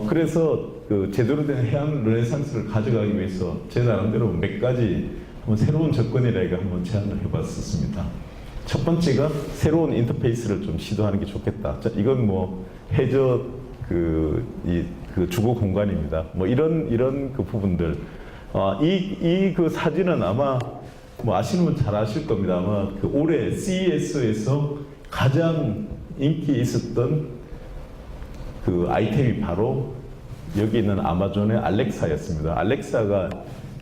그래서 제대로 된 해양 르네상스를 가져가기 위해서 제 나름대로 몇 가지 한번 새로운 접근이라고 한번 제안을 해봤었습니다. 첫 번째가 새로운 인터페이스를 좀 시도하는 게 좋겠다. 자, 이건 뭐 해저 주거 공간입니다. 뭐 이런 부분들. 이 사진은 아마 뭐 아시는 분 잘 아실 겁니다. 아마 올해 CES에서 가장 인기 있었던 아이템이 바로 여기 있는 아마존의 알렉사였습니다. 알렉사가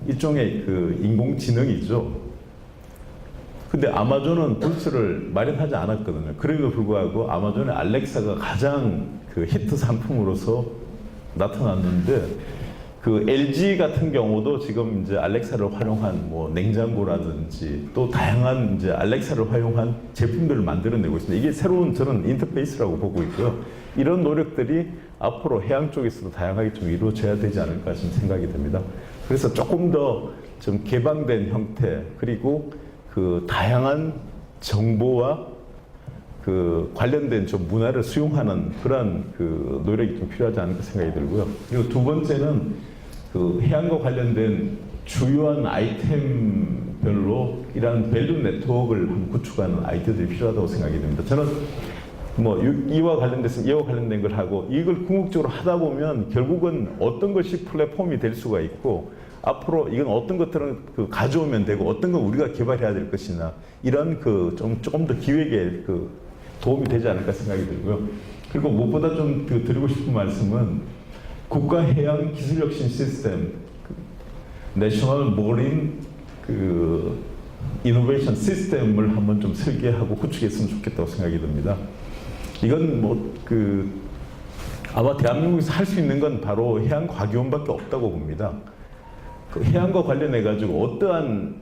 일종의 인공지능이죠. 근데 아마존은 부스를 마련하지 않았거든요. 그럼에도 불구하고 아마존의 알렉사가 가장 히트 상품으로서 나타났는데, LG 같은 경우도 지금 이제 알렉사를 활용한 뭐 냉장고라든지 또 다양한 이제 알렉사를 활용한 제품들을 만들어내고 있습니다. 이게 새로운 저는 인터페이스라고 보고 있고요. 이런 노력들이 앞으로 해양 쪽에서도 다양하게 좀 이루어져야 되지 않을까 지금 생각이 듭니다. 그래서 조금 더 좀 개방된 형태, 그리고 다양한 정보와 관련된 좀 문화를 수용하는 그런 노력이 좀 필요하지 않을까 생각이 들고요. 그리고 두 번째는 해양과 관련된 주요한 아이템별로 이러한 밸류 네트워크를 한번 구축하는 아이디어들이 필요하다고 생각이 됩니다. 저는 뭐 이와 관련된 걸 하고 이걸 궁극적으로 하다 보면 결국은 어떤 것이 플랫폼이 될 수가 있고, 앞으로 이건 어떤 것들은 가져오면 되고 어떤 건 우리가 개발해야 될 것이나 이런 조금 더 기획에 도움이 되지 않을까 생각이 들고요. 그리고 무엇보다 좀 드리고 싶은 말씀은 국가해양기술혁신 시스템, 내셔널 머린 이노베이션 시스템을 한번 좀 설계하고 구축했으면 좋겠다고 생각이 듭니다. 이건 뭐 아마 대한민국에서 할 수 있는 건 바로 해양과기원밖에 없다고 봅니다. 해양과 관련해 가지고 어떠한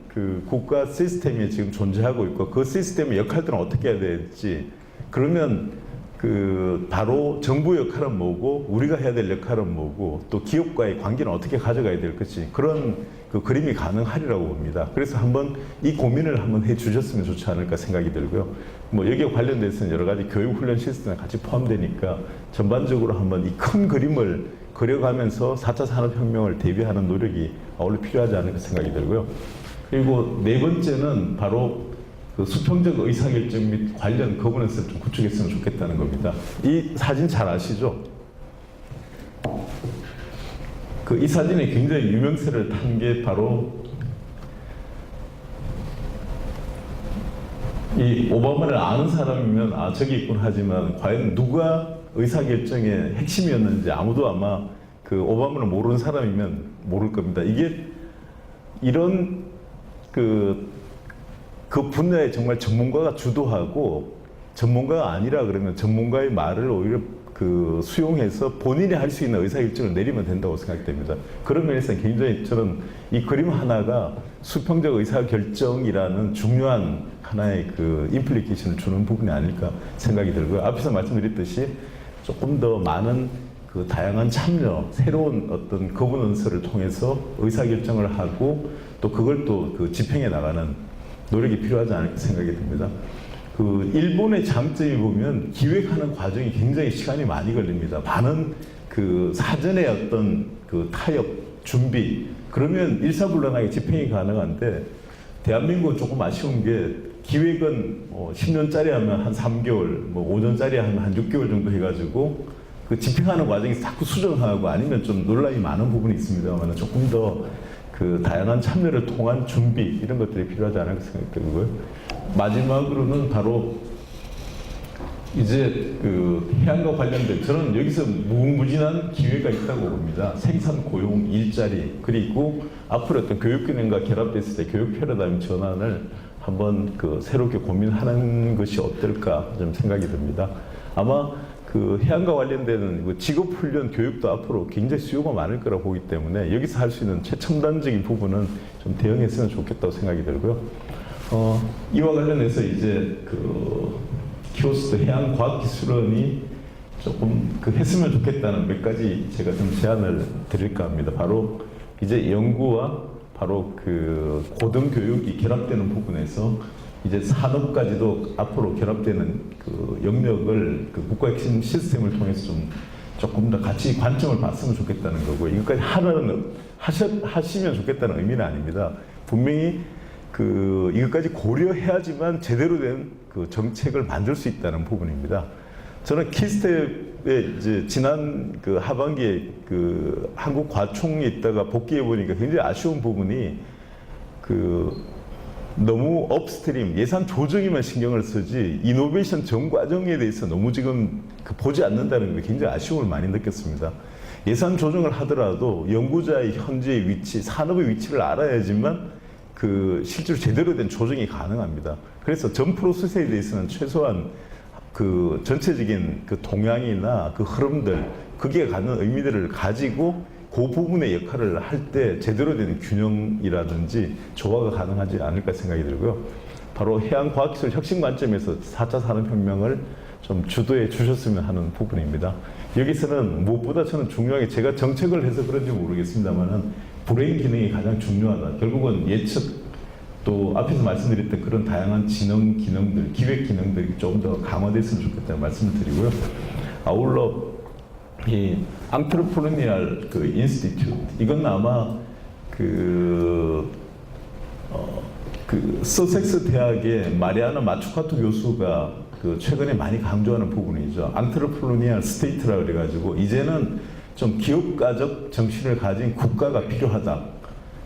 국가 시스템이 지금 존재하고 있고 그 시스템의 역할들은 어떻게 해야 될지, 그러면 바로 정부 역할은 뭐고 우리가 해야 될 역할은 뭐고 또 기업과의 관계는 어떻게 가져가야 될 것이 그런 그 그림이 가능하리라고 봅니다. 그래서 한번 이 고민을 한번 해 주셨으면 좋지 않을까 생각이 들고요. 뭐 여기에 관련돼서는 여러 가지 교육 훈련 시스템이 같이 포함되니까 전반적으로 한번 이 큰 그림을 그려가면서 4차 산업혁명을 대비하는 노력이 아울러 필요하지 않을까 생각이 들고요. 그리고 네 번째는 바로 그 수평적 의사결정 및 관련 거버넌스를 좀 구축했으면 좋겠다는 겁니다. 이 사진 잘 아시죠? 이 사진에 굉장히 유명세를 탄 게 바로 이 오바마를 아는 사람이면 아 저기 있군 하지만 과연 누가 의사결정의 핵심이었는지 아무도 아마 그 오바마를 모르는 사람이면 모를 겁니다. 이게 이런 그 분야에 정말 전문가가 주도하고 전문가가 아니라 그러면 전문가의 말을 오히려 수용해서 본인이 할 수 있는 의사결정을 내리면 된다고 생각됩니다. 그런 면에서 굉장히 저는 이 그림 하나가 수평적 의사결정이라는 중요한 하나의 임플리케이션을 주는 부분이 아닐까 생각이 들고요. 앞에서 말씀드렸듯이 조금 더 많은 다양한 참여, 새로운 어떤 거버넌스를 통해서 의사결정을 하고 또 그걸 또 집행해 나가는 노력이 필요하지 않을까 생각이 듭니다. 일본의 장점이 보면 기획하는 과정이 굉장히 시간이 많이 걸립니다. 많은 사전에 어떤 타협, 준비, 그러면 일사불란하게 집행이 가능한데 대한민국은 조금 아쉬운 게 기획은 10년짜리 하면 한 3개월, 5년짜리 하면 한 6개월 정도 해가지고 집행하는 과정이 자꾸 수정하고 아니면 좀 논란이 많은 부분이 있습니다만 조금 더 다양한 참여를 통한 준비 이런 것들이 필요하지 않을까 생각되고요. 마지막으로는 바로 이제 해양과 관련된 저는 여기서 무궁무진한 기회가 있다고 봅니다. 생산, 고용, 일자리 그리고 앞으로 어떤 교육 균형과 결합됐을 때 교육 패러다임 전환을 한번 새롭게 고민하는 것이 어떨까 좀 생각이 듭니다. 아마 해양과 관련되는 직업훈련 교육도 앞으로 굉장히 수요가 많을 거라고 보기 때문에 여기서 할 수 있는 최첨단적인 부분은 좀 대응했으면 좋겠다고 생각이 들고요. 이와 관련해서 이제 키오스트 해양과학기술원이 조금 했으면 좋겠다는 몇 가지 제가 좀 제안을 드릴까 합니다. 바로 이제 연구와 바로 고등교육이 결합되는 부분에서 이제 산업까지도 앞으로 결합되는 영역을 국가 핵심 시스템을 통해서 조금 더 같이 관점을 봤으면 좋겠다는 거고 이것까지 하시면 좋겠다는 의미는 아닙니다. 분명히 이것까지 고려해야지만 제대로 된 정책을 만들 수 있다는 부분입니다. 저는 키스텝에 이제 지난 하반기에 한국 과총에 있다가 복귀해 보니까 굉장히 아쉬운 부분이 너무 업스트림 예산 조정에만 신경을 쓰지 이노베이션 전 과정에 대해서 너무 지금 보지 않는다는 게 굉장히 아쉬움을 많이 느꼈습니다. 예산 조정을 하더라도 연구자의 현재의 위치, 산업의 위치를 알아야지만 실제로 제대로 된 조정이 가능합니다. 그래서 전 프로세스에 대해서는 최소한 전체적인 동향이나 흐름들, 그게 갖는 의미들을 가지고 그 부분의 역할을 할 때 제대로 된 균형이라든지 조화가 가능하지 않을까 생각이 들고요. 바로 해양과학기술 혁신 관점에서 4차 산업혁명을 좀 주도해 주셨으면 하는 부분입니다. 여기서는 무엇보다 저는 중요하게 제가 정책을 해서 그런지 모르겠습니다만은 브레인 기능이 가장 중요하다. 결국은 예측 또 앞에서 말씀드렸던 그런 다양한 지능 기능들, 기획 기능들이 좀 더 강화됐으면 좋겠다는 말씀을 드리고요. 아울러 이 앙트로포르니알 인스티튜트 이건 아마 서섹스 대학의 마리아나 마추카토 교수가 최근에 많이 강조하는 부분이죠. 앙트로포르니알 스테이트라 그래가지고 이제는 좀 기업가적 정신을 가진 국가가 필요하다.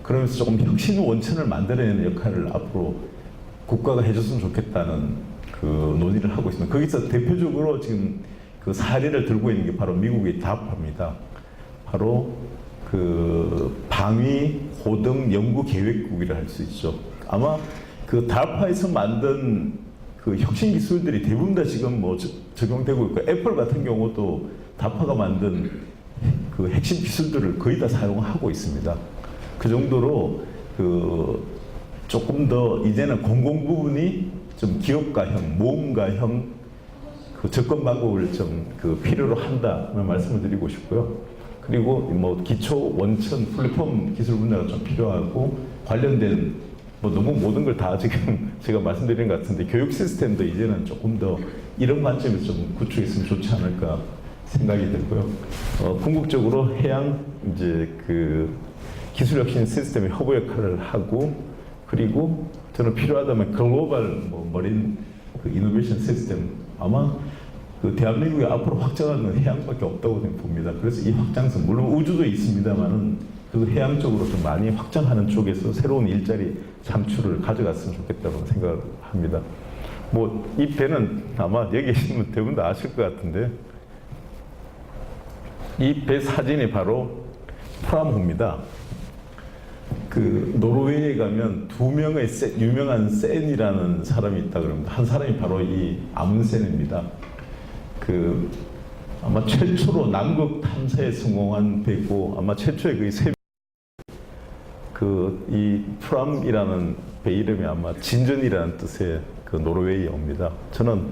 그러면서 조금 혁신 원천을 만들어내는 역할을 앞으로 국가가 해줬으면 좋겠다는 논의를 하고 있습니다. 거기서 대표적으로 지금 사례를 들고 있는 게 바로 미국의 DARPA입니다. 바로 방위 고등 연구 계획국이라 할 수 있죠. 아마 DARPA에서 만든 혁신 기술들이 대부분 다 지금 적용되고 있고 애플 같은 경우도 DARPA가 만든 핵심 기술들을 거의 다 사용하고 있습니다. 그 정도로 조금 더 이제는 공공 부분이 좀 기업가형, 모험가형 그 접근 방법을 좀 필요로 한다는 말씀을 드리고 싶고요. 그리고 뭐 기초 원천 플랫폼 기술 분야가 좀 필요하고 관련된 뭐 너무 모든 걸 다 지금 제가 말씀드리는 것 같은데 교육 시스템도 이제는 조금 더 이런 관점에서 좀 구축했으면 좋지 않을까 생각이 들고요. 궁극적으로 해양 이제 기술혁신 시스템의 허브 역할을 하고 그리고 저는 필요하다면 글로벌 뭐 머린 이노베이션 시스템 아마 대한민국이 앞으로 확장하는 해양밖에 없다고 봅니다. 그래서 이 확장성 물론 우주도 있습니다만은 해양 쪽으로 좀 많이 확장하는 쪽에서 새로운 일자리 창출을 가져갔으면 좋겠다고 생각을 합니다. 뭐 이 배는 아마 여기 계시면 대부분 다 아실 것 같은데 이 배 사진이 바로 프람호입니다. 노르웨이에 가면 두 명의 유명한 센이라는 사람이 있다 그럽니다. 한 사람이 바로 이 아문센입니다. 아마 최초로 남극 탐사에 성공한 배고 아마 최초의 이 프람이라는 배 이름이 아마 진전이라는 뜻의 노르웨이어입니다. 저는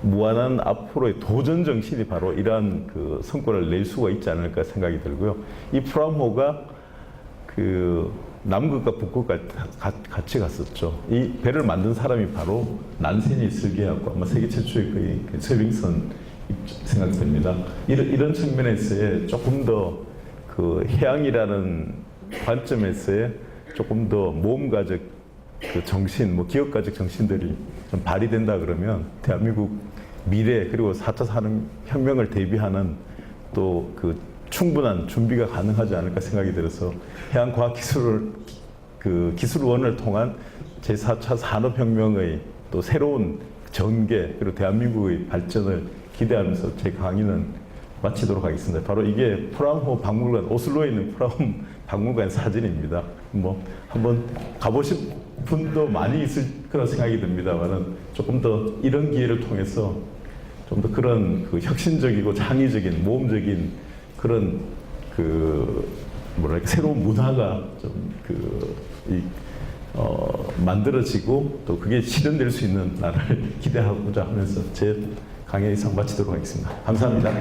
무한한 앞으로의 도전 정신이 바로 이러한 성과를 낼 수가 있지 않을까 생각이 들고요. 이 프람호가 남극과 북극까지 같이 갔었죠. 이 배를 만든 사람이 바로 난센이 설계하고 아마 세계 최초의 서빙선 생각됩니다. 이런 측면에서의 조금 더 해양이라는 관점에서의 조금 더 모험가적 정신, 뭐 기업가적 정신들이 좀 발휘된다 그러면 대한민국 미래 그리고 4차 산업혁명을 대비하는 또 충분한 준비가 가능하지 않을까 생각이 들어서 기술원을 통한 제4차 산업혁명의 또 새로운 전개 그리고 대한민국의 발전을 기대하면서 제 강의는 마치도록 하겠습니다. 바로 이게 프람호 박물관, 오슬로에 있는 프람호 박물관 사진입니다. 뭐 한번 가보실 분도 많이 있을 거라 생각이 듭니다만은 조금 더 이런 기회를 통해서 좀 더 그런 혁신적이고 창의적인 모험적인 그런 새로운 문화가 좀 만들어지고 또 그게 실현될 수 있는 날을 기대하고자 하면서 제 강의 이상 마치도록 하겠습니다. 감사합니다.